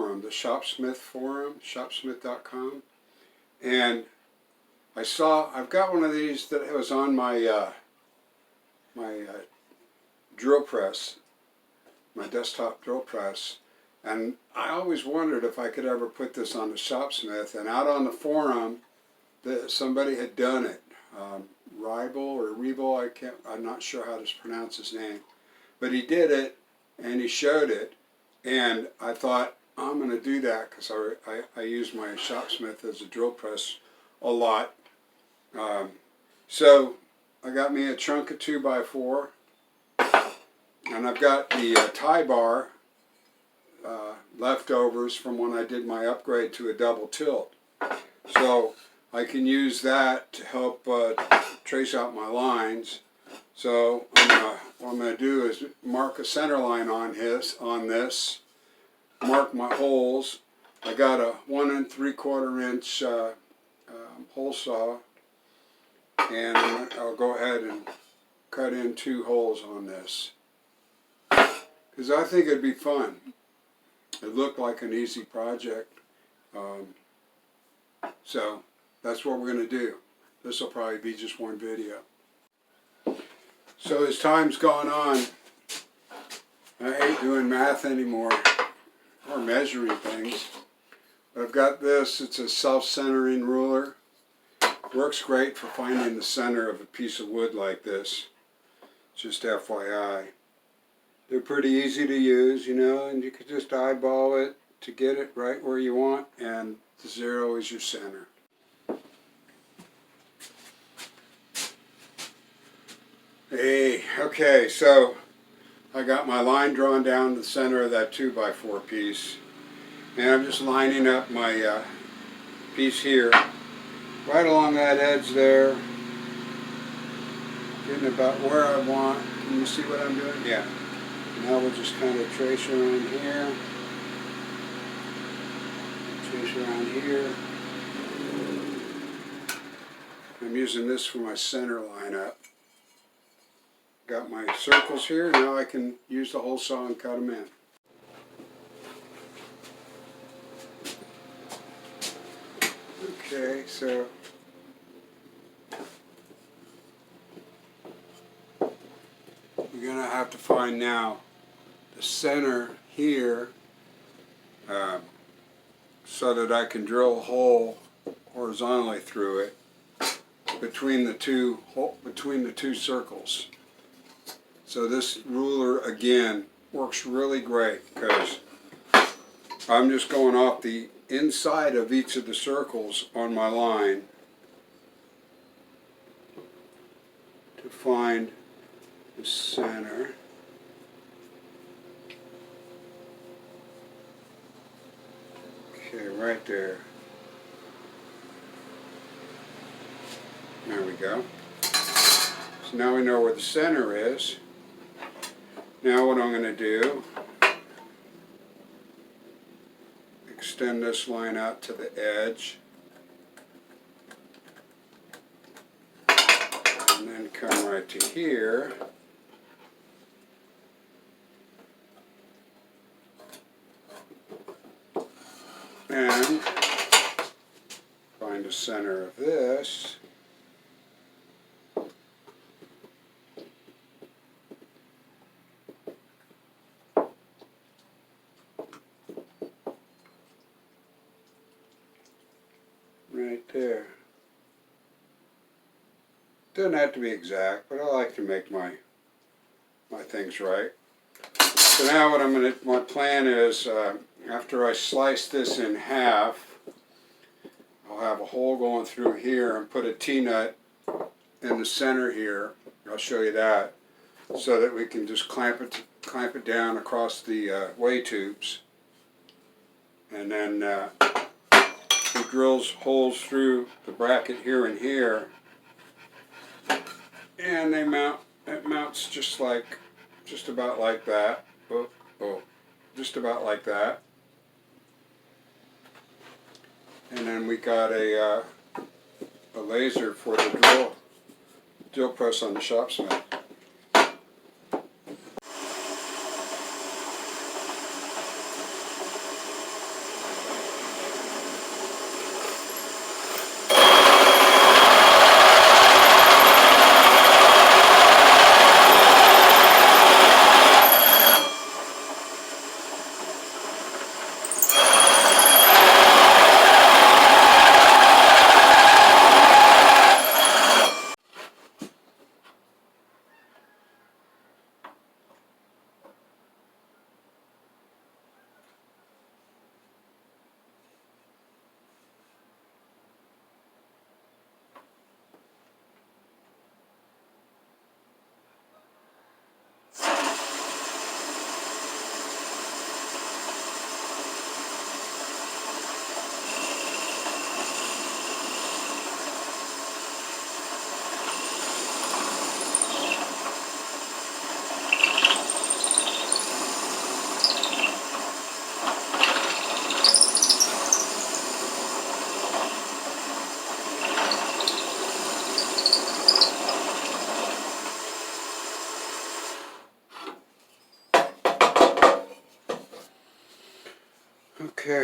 forum, the Shopsmith forum, shopsmith.com, and I've got one of these that was on my drill press, my desktop drill press, and I always wondered if I could ever put this on the Shopsmith, and out on the forum, somebody had done it. I'm not sure how to pronounce his name, but he did it and he showed it, and I thought I'm going to do that because I use my Shopsmith as a drill press a lot. So I got me a chunk of 2x4, and I've got the tie bar leftovers from when I did my upgrade to a double tilt. So I can use that to help trace out my lines. So what I'm going to do is mark a center line on this, mark my holes. I got a 1 3/4 inch hole saw, and I'll go ahead and cut in 2 holes on this, because I think it'd be fun. It looked like an easy project, so that's what we're going to do. This will probably be just one video. So as time's gone on, I hate doing math anymore, or measuring things. But I've got this. It's a self-centering ruler. Works great for finding the center of a piece of wood like this. Just FYI. They're pretty easy to use, you know, and you could just eyeball it to get it right where you want, and the 0 is your center. Hey, okay, so I got my line drawn down the center of that 2x4 piece, and I'm just lining up my piece here, right along that edge there, getting about where I want. Can you see what I'm doing? Yeah. Now we'll just kind of trace around here, trace around here. I'm using this for my center line up. Got my circles here, now I can use the hole saw and cut them in. Okay, so you're going to have to find now the center here so that I can drill a hole horizontally through it between the two circles. So this ruler again works really great because I'm just going off the inside of each of the circles on my line to find the center. Okay, right there. There we go. So now we know where the center is. Now what I'm going to do, extend this line out to the edge, and then come right to here. And find the center of this. Right there. Doesn't have to be exact, but I like to make my things right. So now what my plan is, after I slice this in half, I'll have a hole going through here and put a T-nut in the center here. I'll show you that, so that we can just clamp it down across the way tubes, and then it drills holes through the bracket here and here, and it mounts just about like that. Just about like that. And then we got a laser for the drill press on the Shopsmith.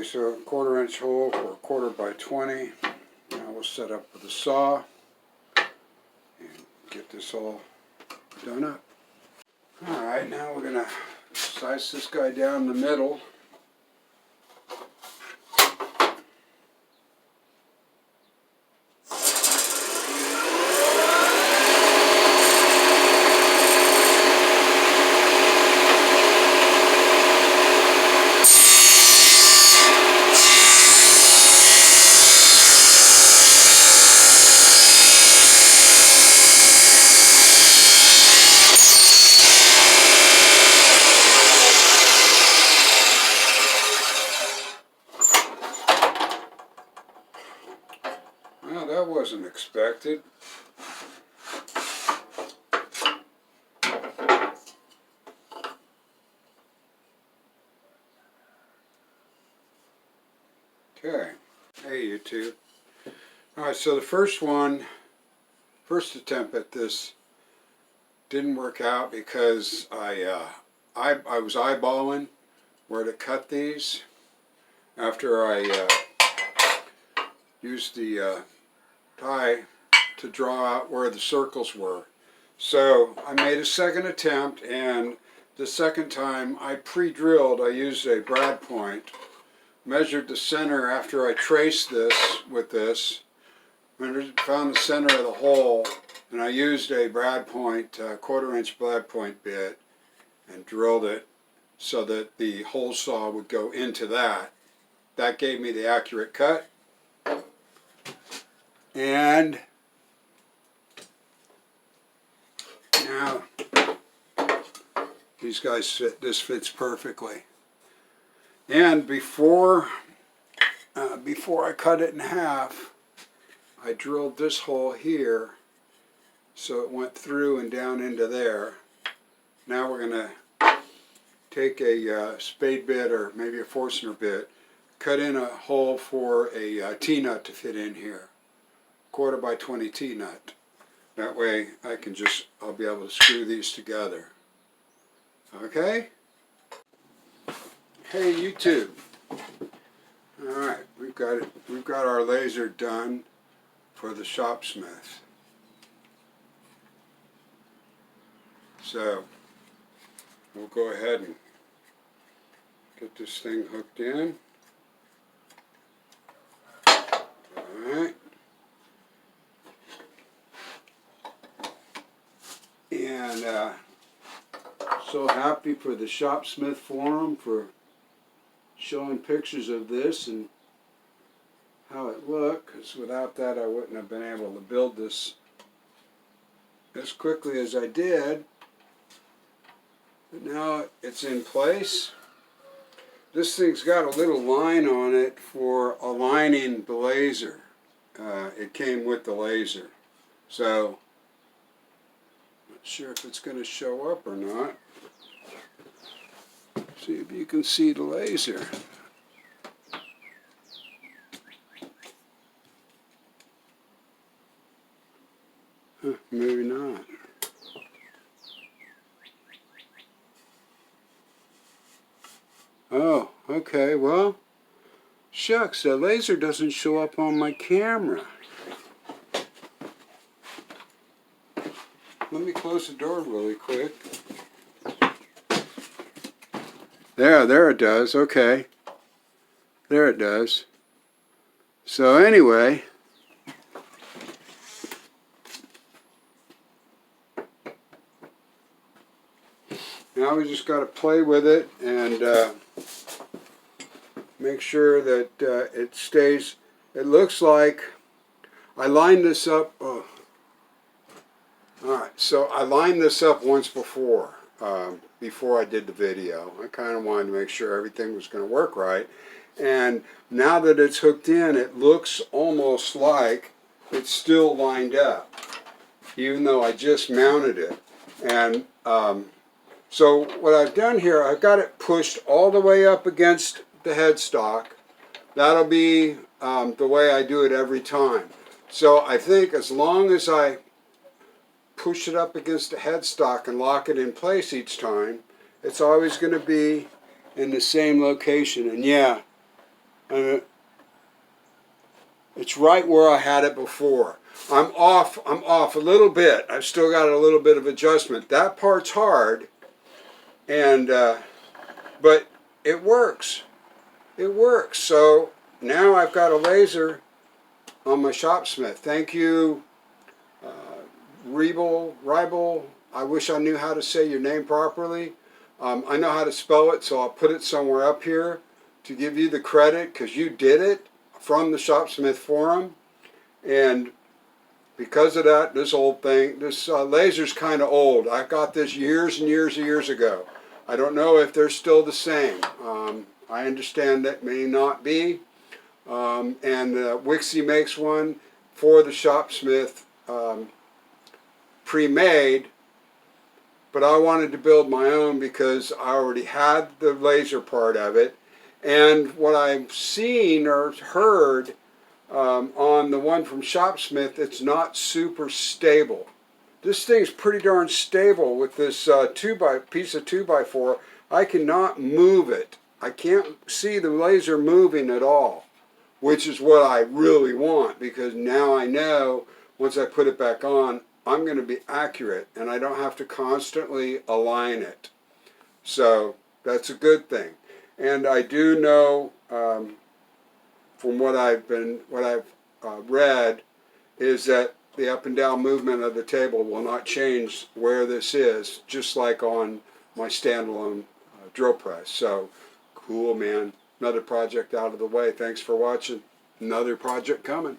Okay, so 1/4 inch hole for 1/4 by 20. Now we'll set up with a saw and get this all done up. Alright, now we're going to slice this guy down the middle. Well, that wasn't expected. Okay. Hey, YouTube. Alright, so the first attempt at this didn't work out because I was eyeballing where to cut these after I used the die to draw out where the circles were. So I made a second attempt, and the second time I pre-drilled. I used a brad point, measured the center after I traced this with this, found the center of the hole, and I used a brad point, 1/4 inch brad point bit, and drilled it so that the hole saw would go into that. That gave me the accurate cut. And now these guys fit. This fits perfectly. And before I cut it in half, I drilled this hole here so it went through and down into there. Now we're going to take a spade bit or maybe a Forstner bit, cut in a hole for a T-nut to fit in here. 1/4 by 20 T-nut. That way I'll be able to screw these together. Okay? Hey YouTube. Alright, we've got our laser done for the shopsmith. So we'll go ahead and get this thing hooked in. Alright. And so happy for the Shopsmith forum for showing pictures of this and how it looked, because without that I wouldn't have been able to build this as quickly as I did. But now it's in place. This thing's got a little line on it for aligning the laser. It came with the laser. So not sure if it's going to show up or not. See if you can see the laser. Maybe not. Oh, okay, well, shucks, the laser doesn't show up on my camera. Let me close the door really quick. There it does, okay. There it does. So anyway, now we just got to play with it and make sure that it stays. It looks like I lined this up. Oh. Alright, so I lined this up once before I did the video. I kind of wanted to make sure everything was going to work right. And now that it's hooked in, it looks almost like it's still lined up, even though I just mounted it. And so what I've done here, I've got it pushed all the way up against the headstock. That'll be the way I do it every time. So I think as long as I push it up against the headstock and lock it in place each time, it's always going to be in the same location. And yeah, and it's right where I had it before. I'm off a little bit. I've still got a little bit of adjustment. That part's hard, and but it works. It works. So now I've got a laser on my shopsmith. Thank you, Ribel. I wish I knew how to say your name properly. I know how to spell it, so I'll put it somewhere up here to give you the credit, because you did it from the Shopsmith forum. And because of that, this laser's kind of old. I got this years and years ago. I don't know if they're still the same. I understand that may not be. And Wixie makes one for the Shopsmith pre-made, but I wanted to build my own because I already had the laser part of it. And what I've seen or heard on the one from Shopsmith, it's not super stable. This thing's pretty darn stable with this piece of 2x4. I cannot move it. I can't see the laser moving at all, which is what I really want, because now I know once I put it back on, I'm going to be accurate and I don't have to constantly align it. So that's a good thing. And I do know from what I've read is that the up and down movement of the table will not change where this is, just like on my standalone drill press. So cool, man. Another project out of the way. Thanks for watching. Another project coming.